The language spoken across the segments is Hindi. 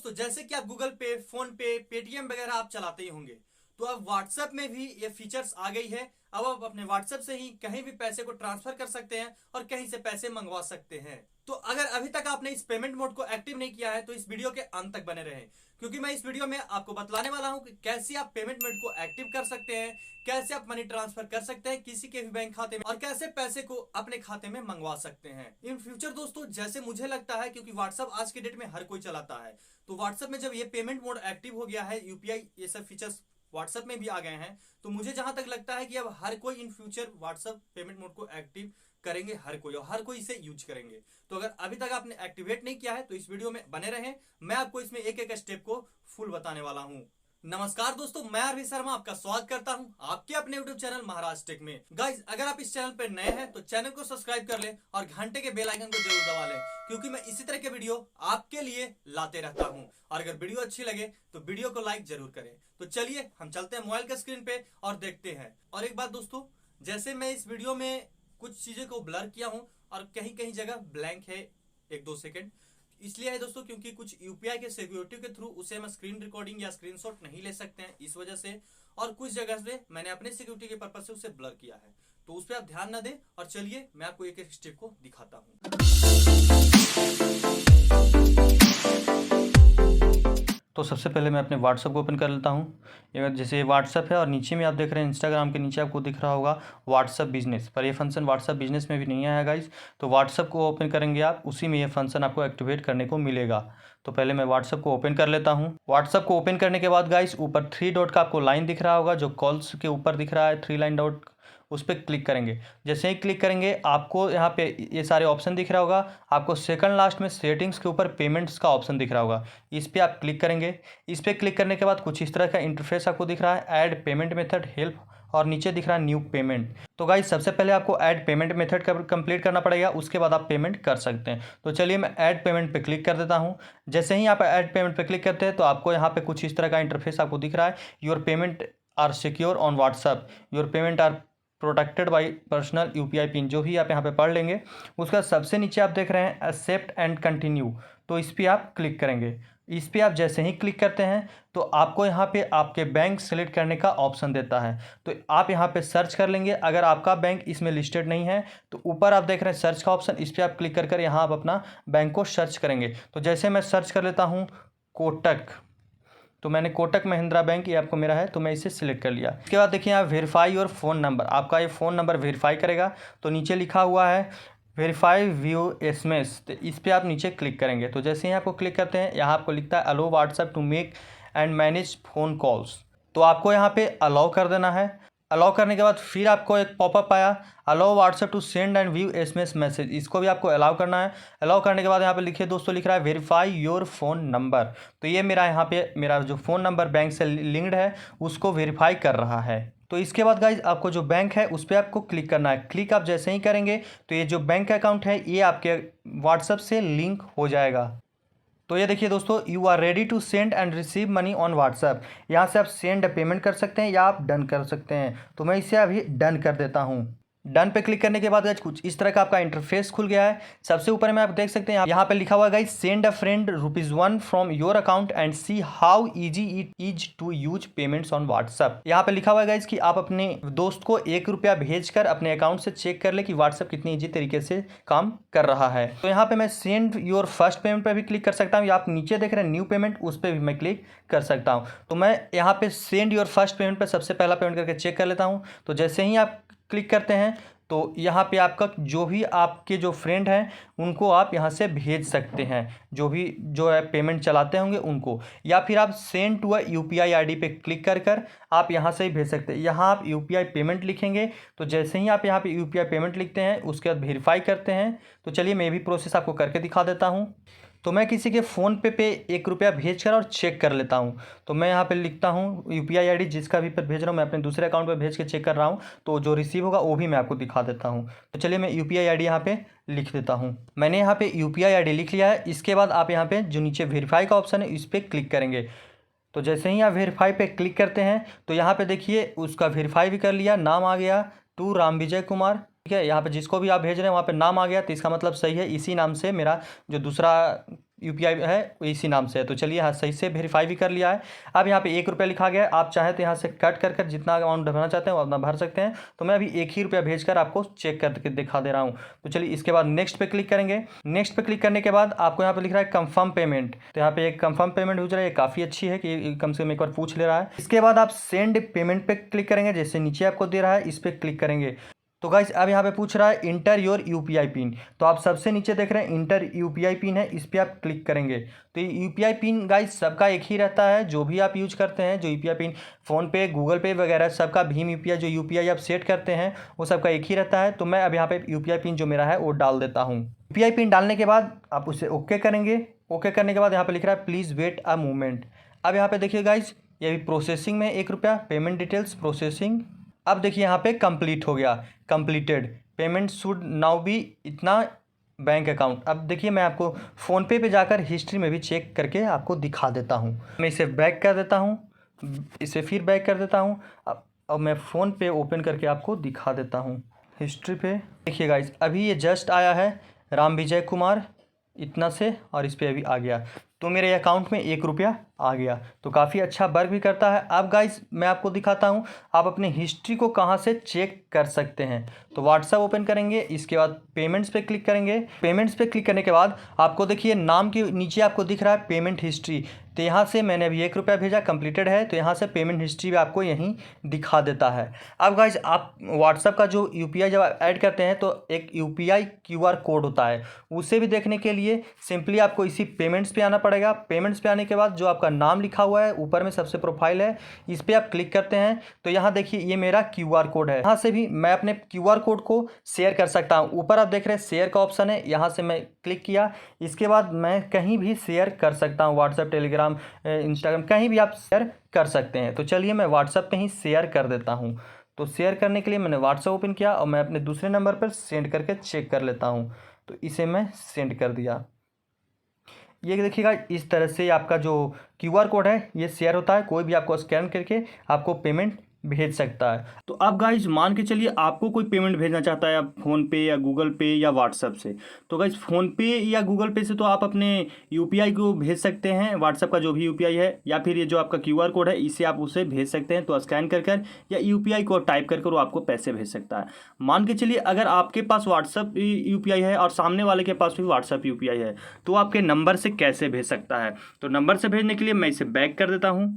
दोस्तों, जैसे कि आप गूगल पे, फोन पे, पेटीएम वगैरह आप चलाते ही होंगे, तो अब व्हाट्सएप में भी ये फीचर्स आ गई है। अब आप अपने व्हाट्सएप से ही कहीं भी पैसे को ट्रांसफर कर सकते हैं और कहीं से पैसे मंगवा सकते हैं। तो अगर अभी तक आपने इस पेमेंट मोड को एक्टिव नहीं किया है तो इस वीडियो के अंत तक बने रहें, क्योंकि मैं इस वीडियो में आपको बतलाने वाला हूं कि कैसे आप पेमेंट मोड को एक्टिव कर सकते हैं, कैसे आप मनी ट्रांसफर कर सकते हैं किसी के भी बैंक खाते में, और कैसे पैसे को अपने खाते में मंगवा सकते हैं इन फ्यूचर। दोस्तों, जैसे मुझे लगता है, क्योंकि व्हाट्सएप आज के डेट में हर कोई चलाता है, तो व्हाट्सएप में जब ये पेमेंट मोड एक्टिव हो गया है, यूपीआई ये सब फीचर्स व्हाट्सएप में भी आ गए हैं, तो मुझे जहां तक लगता है कि अब हर कोई in future WhatsApp payment mode को एक्टिव करेंगे, हर कोई, और हर कोई इसे यूज करेंगे। तो अगर अभी तक आपने एक्टिवेट नहीं किया है तो इस वीडियो में बने रहें, मैं आपको इसमें एक एक स्टेप को फुल बताने वाला हूं। नमस्कार दोस्तों, मैं अरविंद शर्मा आपका स्वागत करता हूं आपके अपने यूट्यूब चैनल महाराज टेक में। गाइज, अगर आप इस चैनल पर नए हैं तो चैनल को सब्सक्राइब कर लें और घंटे के बेल आइकन को जरूर दबा लें, क्योंकि मैं इसी तरह के वीडियो आपके लिए लाते रहता हूं। और अगर वीडियो अच्छी लगे तो वीडियो को लाइक जरूर करें। तो चलिए हम चलते हैं मोबाइल के स्क्रीन पे और देखते हैं। और एक बात दोस्तों, जैसे मैं इस वीडियो में कुछ चीजें को ब्लर किया हूं और कहीं कहीं जगह ब्लैंक है 1-2 सेकेंड, इसलिए है दोस्तों क्योंकि कुछ यूपीआई के सिक्योरिटी के थ्रू उसे हम स्क्रीन रिकॉर्डिंग या स्क्रीनशॉट नहीं ले सकते हैं, इस वजह से। और कुछ जगह से मैंने अपने सिक्योरिटी के पर्पज से उसे ब्लर किया है, तो उस पर आप ध्यान न दें। और चलिए मैं आपको एक एक स्टेप को दिखाता हूँ। तो सबसे पहले मैं अपने व्हाट्सएप को ओपन कर लेता हूँ। जैसे व्हाट्सएप है और नीचे में आप देख रहे हैं इंस्टाग्राम के नीचे आपको दिख रहा होगा व्हाट्सएप बिजनेस, पर ये फंक्शन व्हाट्सएप बिजनेस में भी नहीं आया गाइज। तो व्हाट्सएप को ओपन करेंगे आप, उसी में ये फंक्शन आपको एक्टिवेट करने को मिलेगा। तो पहले मैं व्हाट्सएप को ओपन कर लेता हूँ। व्हाट्सएप को ओपन करने के बाद गाइज ऊपर 3 डॉट का आपको लाइन दिख रहा होगा, जो कॉल्स के ऊपर दिख रहा है 3 लाइन डॉट, उस पर क्लिक करेंगे। जैसे ही क्लिक करेंगे आपको यहाँ पे ये सारे ऑप्शन दिख रहा होगा। आपको सेकंड लास्ट में सेटिंग्स के ऊपर पेमेंट्स का ऑप्शन दिख रहा होगा, इस पर आप क्लिक करेंगे। इस पर क्लिक करने के बाद कुछ इस तरह का इंटरफेस आपको दिख रहा है, ऐड पेमेंट मेथड हेल्प, और नीचे दिख रहा है न्यू पेमेंट। तो गाइस सबसे पहले आपको ऐड पेमेंट मेथड कंप्लीट करना पड़ेगा, उसके बाद आप पेमेंट कर सकते हैं। तो चलिए मैं ऐड पेमेंट पे क्लिक कर देता हूं। जैसे ही आप ऐड पेमेंट पे क्लिक करते हैं तो आपको यहाँ पे कुछ इस तरह का इंटरफेस आपको दिख रहा है, your payment are secure on WhatsApp, your payment are protected by personal UPI PIN, जो भी आप यहाँ पे पढ़ लेंगे। उसका सबसे नीचे आप देख रहे हैं एक्सेप्ट एंड कंटिन्यू, तो इस पर आप क्लिक करेंगे। इस पर आप जैसे ही क्लिक करते हैं तो आपको यहाँ पे आपके बैंक सेलेक्ट करने का ऑप्शन देता है। तो आप यहाँ पे सर्च कर लेंगे। अगर आपका बैंक इसमें लिस्टेड नहीं है तो ऊपर आप देख रहे हैं सर्च का ऑप्शन, इस पर आप क्लिक कर यहाँ आप अपना बैंक को सर्च करेंगे। तो जैसे मैं सर्च कर लेता हूँ कोटक, तो मैंने कोटक महिंद्रा बैंक, ये आपको मेरा है, तो मैं इसे सिलेक्ट कर लिया। इसके बाद देखिए यहाँ वेरीफाई योर फ़ोन नंबर, आपका ये फ़ोन नंबर वेरीफाई करेगा। तो नीचे लिखा हुआ है वेरीफाई व्यू एसएमएस, तो इस पर आप नीचे क्लिक करेंगे। तो जैसे ही आपको क्लिक करते हैं यहाँ आपको लिखता है allow WhatsApp to make and manage phone calls, तो आपको यहाँ पे अलाउ कर देना है। अलाउ करने के बाद फिर आपको एक पॉपअप आया, allow WhatsApp to send and view SMS message, इसको भी आपको अलाउ करना है। अलाउ करने के बाद यहाँ पे लिखिए दोस्तों, लिख रहा है वेरीफाई योर फ़ोन नंबर, तो ये मेरा यहाँ पे मेरा जो फ़ोन नंबर बैंक से लिंक्ड है उसको वेरीफाई कर रहा है। तो इसके बाद गाइज आपको जो बैंक है उस पर आपको क्लिक करना है। क्लिक आप जैसे ही करेंगे तो ये जो बैंक अकाउंट है ये आपके व्हाट्सएप से लिंक हो जाएगा। तो ये देखिए दोस्तों, you are ready to send and receive money on WhatsApp, यहाँ से आप सेंड पेमेंट कर सकते हैं या आप डन कर सकते हैं। तो मैं इसे अभी डन कर देता हूँ। डन पे क्लिक करने के बाद गाइस कुछ इस तरह का आपका इंटरफेस खुल गया है। सबसे ऊपर में आप देख सकते हैं यहाँ पे लिखा हुआ है guys send a friend ₹1 from your account and see how easy it is to use payments on WhatsApp. यहाँ पे लिखा हुआ है गाइस कि आप अपने दोस्त को ₹1 भेजकर अपने अकाउंट से चेक कर ले कि व्हाट्सएप कितनी ईजी तरीके से काम कर रहा है। तो यहाँ पे मैं सेंड योर फर्स्ट पेमेंट पे भी क्लिक कर सकता हूँ, या आप नीचे देख रहे हैं न्यू पेमेंट, उस पर भी मैं क्लिक कर सकता हूँ। तो मैं यहाँ पे सेंड योर फर्स्ट पेमेंट पे सबसे पहला पेमेंट करके चेक कर लेता हूँ। तो जैसे ही आप क्लिक करते हैं तो यहाँ पे आपका जो भी आपके जो फ्रेंड हैं उनको आप यहाँ से भेज सकते हैं, जो है पेमेंट चलाते होंगे उनको, या फिर आप send to a UPI ID पे क्लिक कर आप यहाँ से ही भेज सकते हैं। यहाँ आप यूपीआई पेमेंट लिखेंगे, तो जैसे ही आप यहाँ पे यूपीआई पेमेंट लिखते हैं उसके बाद वेरीफाई करते हैं। तो चलिए मैं भी प्रोसेस आपको करके दिखा देता हूँ। तो मैं किसी के फ़ोन पे ₹1 भेज कर और चेक कर लेता हूँ। तो मैं यहाँ पे लिखता हूँ यूपीआई आईडी जिसका भी पर भेज रहा हूँ, मैं अपने दूसरे अकाउंट पे भेज के चेक कर रहा हूँ, तो जो रिसीव होगा वो भी मैं आपको दिखा देता हूँ। तो चलिए मैं यूपीआई आईडी यहाँ पे लिख देता हूँ। मैंने यहाँ पे यूपीआई आईडी लिख लिया है। इसके बाद आप यहाँ पे जो नीचे वेरीफाई का ऑप्शन है इस पर क्लिक करेंगे। तो जैसे ही आप वेरीफाई पे क्लिक करते हैं तो यहाँ पे देखिए उसका वेरीफाई भी कर लिया, नाम आ गया टू राम विजय कुमार, ठीक है। यहाँ पे जिसको भी आप भेज रहे हैं वहाँ पे नाम आ गया, तो इसका मतलब सही है, इसी नाम से मेरा जो दूसरा UPI है इसी नाम से है। तो चलिए यहाँ सही से वेरीफाई भी कर लिया है। अब यहाँ पे 1 रुपया लिखा गया है, आप चाहे तो यहाँ से कट कर कर जितना अमाउंट भरना चाहते हैं वो अपना भर सकते हैं। तो मैं अभी 1 ही रुपया भेजकर आपको चेक करके दिखा दे रहा हूँ। तो चलिए इसके बाद नेक्स्ट पे क्लिक करेंगे। नेक्स्ट पे क्लिक करने के बाद आपको यहाँ पे लिख रहा है कंफर्म पेमेंट। तो यहाँ पे एक कंफर्म पेमेंट हो रहा है, काफ़ी अच्छी है कि कम से कम एक बार पूछ ले रहा है। इसके बाद आप सेंड पेमेंट पे क्लिक करेंगे, जैसे नीचे आपको दे रहा है इस पर क्लिक करेंगे। तो गाइस अब यहाँ पे पूछ रहा है इंटर योर UPI पिन। तो आप सबसे नीचे देख रहे हैं इंटर UPI पिन है, इस पर आप क्लिक करेंगे। तो ये UPI पिन गाइस सबका एक ही रहता है, जो भी आप यूज करते हैं। जो UPI पिन फ़ोनपे, गूगल पे वगैरह सबका, भीम UPI जो UPI आप सेट करते हैं वो सबका एक ही रहता है। तो मैं अब यहाँ पे UPI पिन जो मेरा है वो डाल देता हूँ। UPI पिन डालने के बाद आप उसे ओके करेंगे। ओके करने के बाद यहाँ पे लिख रहा है प्लीज़ वेट अ मोमेंट। अब यहाँ पे देखिए गाइस ये भी प्रोसेसिंग में 1 रुपया, पेमेंट डिटेल्स प्रोसेसिंग। अब देखिए यहाँ पे कंप्लीट हो गया, completed payment should now be इतना बैंक अकाउंट। अब देखिए मैं आपको फ़ोनपे पे जाकर हिस्ट्री में भी चेक करके आपको दिखा देता हूँ। मैं इसे बैक कर देता हूँ, इसे फिर बैक कर देता हूँ। अब मैं फ़ोन पे ओपन करके आपको दिखा देता हूँ हिस्ट्री पे। देखिए गाइस अभी ये जस्ट आया है राम विजय कुमार इतना से, और इस पर अभी आ गया। तो मेरे अकाउंट में 1 रुपया आ गया। तो काफ़ी अच्छा वर्क भी करता है। अब गाइस मैं आपको दिखाता हूँ आप अपने हिस्ट्री को कहाँ से चेक कर सकते हैं। तो व्हाट्सएप ओपन करेंगे, इसके बाद पेमेंट्स पे क्लिक करेंगे। पेमेंट्स पे क्लिक करने के बाद आपको देखिए नाम के नीचे आपको दिख रहा है पेमेंट हिस्ट्री। तो यहाँ से मैंने अभी 1 रुपया भेजा, कंप्लीटेड है। तो यहाँ से पेमेंट हिस्ट्री भी आपको यहीं दिखा देता है। अब गाइस आप व्हाट्सएप का जो UPI जब आप ऐड करते हैं तो एक UPI QR कोड होता है, उसे भी देखने के लिए सिंपली आपको इसी पेमेंट्स पे आना पड़ेगा। पेमेंट्स पे आने के बाद जो आपका नाम लिखा हुआ है ऊपर में सबसे प्रोफाइल है, इस पर आप क्लिक करते हैं। तो यहाँ देखिए ये मेरा QR कोड है, यहाँ से भी मैं अपने QR कोड को शेयर कर सकता हूँ। ऊपर आप देख रहे हैं शेयर का ऑप्शन है, यहाँ से मैं क्लिक किया। इसके बाद मैं कहीं भी शेयर कर सकता हूँ, व्हाट्सएप, टेलीग्राम, इंस्टाग्राम, कहीं भी आप शेयर कर सकते हैं। तो चलिए मैं व्हाट्सएप पे ही शेयर कर देता हूँ। तो शेयर करने के लिए मैंने व्हाट्सएप ओपन किया और मैं अपने दूसरे नंबर पर सेंड करके चेक कर लेता हूँ। तो इसे मैं सेंड कर दिया। ये देखिएगा इस तरह से आपका जो QR कोड है ये शेयर होता है, कोई भी आपको स्कैन करके आपको पेमेंट भेज सकता है। तो अब गाइज मान के चलिए आपको कोई पेमेंट भेजना चाहता है आप फ़ोनपे या गूगल पे या व्हाट्सएप से। तो गाइज फ़ोनपे या गूगल पे से तो आप अपने UPI को भेज सकते हैं, व्हाट्सएप का जो भी UPI है, या फिर ये जो आपका QR कोड है इसे आप उसे भेज सकते हैं। तो स्कैन कर कर या UPI को टाइप कर कर वो आपको पैसे भेज सकता है। मान के चलिए अगर आपके पास व्हाट्सएप UPI है और सामने वाले के पास भी व्हाट्सएप UPI है, तो आपके नंबर से कैसे भेज सकता है। तो नंबर से भेजने के लिए मैं इसे बैक कर देता हूँ।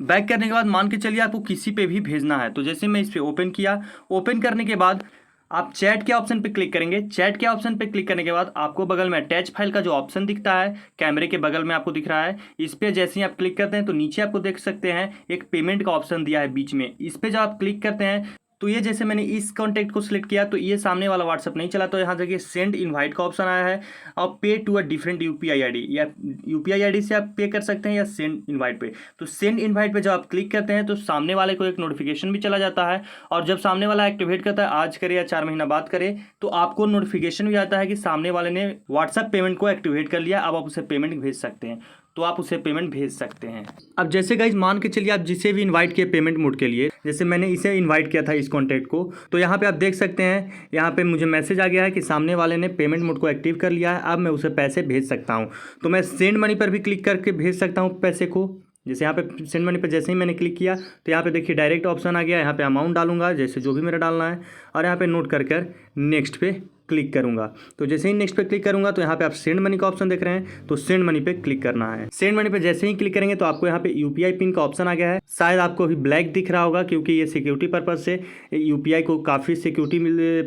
बैक करने के बाद मान के चलिए आपको किसी पे भी भेजना है। तो जैसे मैं इस पर ओपन किया, ओपन करने के बाद आप चैट के ऑप्शन पे क्लिक करेंगे। चैट के ऑप्शन पे क्लिक करने के बाद आपको बगल में अटैच फाइल का जो ऑप्शन दिखता है कैमरे के बगल में आपको दिख रहा है, इस पर जैसे ही आप क्लिक करते हैं तो नीचे आपको देख सकते हैं एक पेमेंट का ऑप्शन दिया है बीच में। इस पर जब आप क्लिक करते हैं तो ये जैसे मैंने इस कॉन्टैक्ट को सिलेक्ट किया तो ये सामने वाला व्हाट्सएप नहीं चला। तो यहाँ देखिए सेंड इनवाइट का ऑप्शन आया है और pay to a different UPI ID, या UPI ID से आप पे कर सकते हैं या सेंड इनवाइट पे। तो सेंड इनवाइट पे जब आप क्लिक करते हैं तो सामने वाले को एक नोटिफिकेशन भी चला जाता है, और जब सामने वाला एक्टिवेट करता है आज करे या 4 महीना बाद करे तो आपको नोटिफिकेशन भी आता है कि सामने वाले ने व्हाट्सएप पेमेंट को एक्टिवेट कर लिया, अब आप उसे पेमेंट भेज सकते हैं। तो आप उसे पेमेंट भेज सकते हैं। अब जैसे गाइज मान के चलिए आप जिसे भी इनवाइट किए पेमेंट मोड के लिए, जैसे मैंने इसे इनवाइट किया था इस कॉन्टैक्ट को, तो यहाँ पे आप देख सकते हैं यहाँ पे मुझे मैसेज आ गया है कि सामने वाले ने पेमेंट मोड को एक्टिव कर लिया है, अब मैं उसे पैसे भेज सकता हूँ। तो मैं सेंड मनी पर भी क्लिक करके भेज सकता हूँ पैसे को। जैसे यहाँ पे सेंड मनी पर जैसे ही मैंने क्लिक किया तो यहाँ पे देखिए डायरेक्ट ऑप्शन आ गया, यहाँ पे अमाउंट डालूंगा जैसे जो भी मेरा डालना है, और यहाँ पे नोट कर कर नेक्स्ट पे क्लिक करूंगा। तो जैसे ही नेक्स्ट पे क्लिक करूंगा तो यहाँ पे आप सेंड मनी का ऑप्शन देख रहे हैं, तो सेंड मनी पे क्लिक करना है। सेंड मनी पे जैसे ही क्लिक करेंगे तो आपको यहाँ पे UPI पिन का ऑप्शन आ गया है। शायद आपको अभी ब्लैक दिख रहा होगा क्योंकि ये सिक्योरिटी पर्पज से UPI को काफ़ी सिक्योरिटी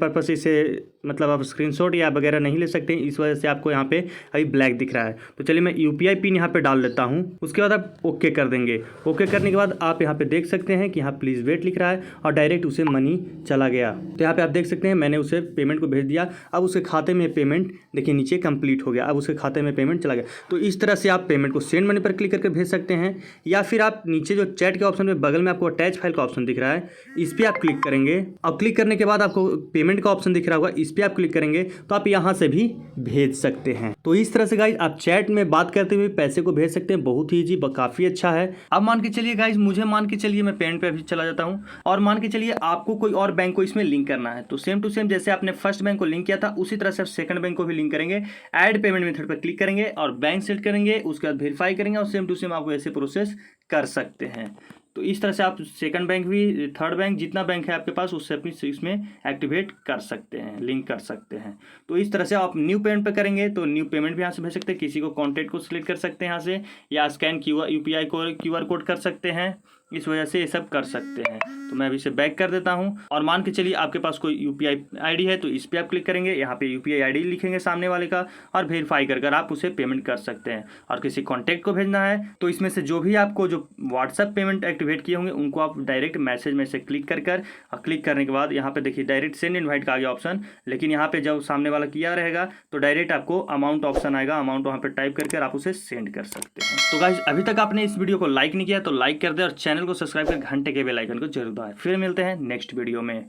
पर्पज से मतलब आप स्क्रीनशॉट या वगैरह नहीं ले सकते, इस वजह से आपको यहाँ पे अभी ब्लैक दिख रहा है। तो चलिए मैं UPI पिन यहाँ पे डाल देता हूँ, उसके बाद आप ओके कर देंगे। ओके करने के बाद आप यहाँ पे देख सकते हैं कि यहाँ प्लीज़ वेट लिख रहा है और डायरेक्ट उसे मनी चला गया। तो यहाँ पे आप देख सकते हैं मैंने उसे पेमेंट को भेज दिया, अब उसके खाते में पेमेंट देखिए नीचे कंप्लीट हो गया, अब उसके खाते में पेमेंट चला गया। तो इस तरह से आप पेमेंट को सेंड मनी पर क्लिक करके भेज सकते हैं, या फिर आप नीचे जो चैट के ऑप्शन में बगल में आपको अटैच फाइल का ऑप्शन दिख रहा है, इस पर आप क्लिक करेंगे। अब क्लिक करने के बाद आपको पेमेंट का ऑप्शन दिख रहा होगा, इस पर आप क्लिक करेंगे तो आप यहाँ से भी भेज सकते हैं। तो इस तरह से गाइज आप चैट में बात करते हुए पैसे को भेज सकते हैं, बहुत ही ईजी, काफ़ी अच्छा है। अब मान के चलिए गाइज मुझे मान के चलिए मैं पेमेंट पे अभी चला जाता हूँ, और मान के चलिए आपको कोई और बैंक को इसमें लिंक करना है। तो सेम टू सेम जैसे आपने फर्स्ट बैंक को लिंक लिंक किया था उसी तरह से आप सेकंड बैंक को भी लिंक करेंगे। ऐड पेमेंट मेथड पर क्लिक करेंगे और बैंक सेलेक्ट करेंगे, उसके बाद वेरीफाई करेंगे और सेम टू सेम आप वैसे प्रोसेस कर सकते हैं। तो इस तरह से आप सेकंड बैंक भी, थर्ड बैंक, जितना बैंक है आपके पास उससे अपनी इसमें एक्टिवेट कर सकते हैं, लिंक कर सकते हैं। तो इस तरह से आप न्यू पेमेंट पे करेंगे तो न्यू पेमेंट भी यहाँ से भेज सकते हैं, किसी को कॉन्टैक्ट को सिलेक्ट कर सकते हैं यहाँ से, या स्कैन UPI को QR कोड कर सकते हैं। इस वजह से ये सब कर सकते हैं। तो मैं अभी इसे बैक कर देता हूँ और मान के चलिए आपके पास कोई UPI ID है तो इस पर आप क्लिक करेंगे, यहाँ पे UPI ID लिखेंगे सामने वाले का और वेरीफाई कर आप उसे पेमेंट कर सकते हैं। और किसी कॉन्टैक्ट को भेजना है तो इसमें से जो भी आपको जो व्हाट्सएप पेमेंट एक्टिवेट किए होंगे उनको आप डायरेक्ट मैसेज में से क्लिक कर और क्लिक करने के बाद यहाँ पे देखिए डायरेक्ट सेंड इन्वाइट का आ गया ऑप्शन, लेकिन यहाँ पे जब सामने वाला किया रहेगा तो डायरेक्ट आपको अमाउंट ऑप्शन आएगा, अमाउंट वहाँ पे टाइप कर आप उसे सेंड कर सकते हैं। तो गाइस अभी तक आपने इस वीडियो को लाइक नहीं किया तो लाइक कर दे और चैनल को सब्सक्राइब कर घंटे के बेल आइकन को जरूर दबाएं। फिर मिलते हैं नेक्स्ट वीडियो में।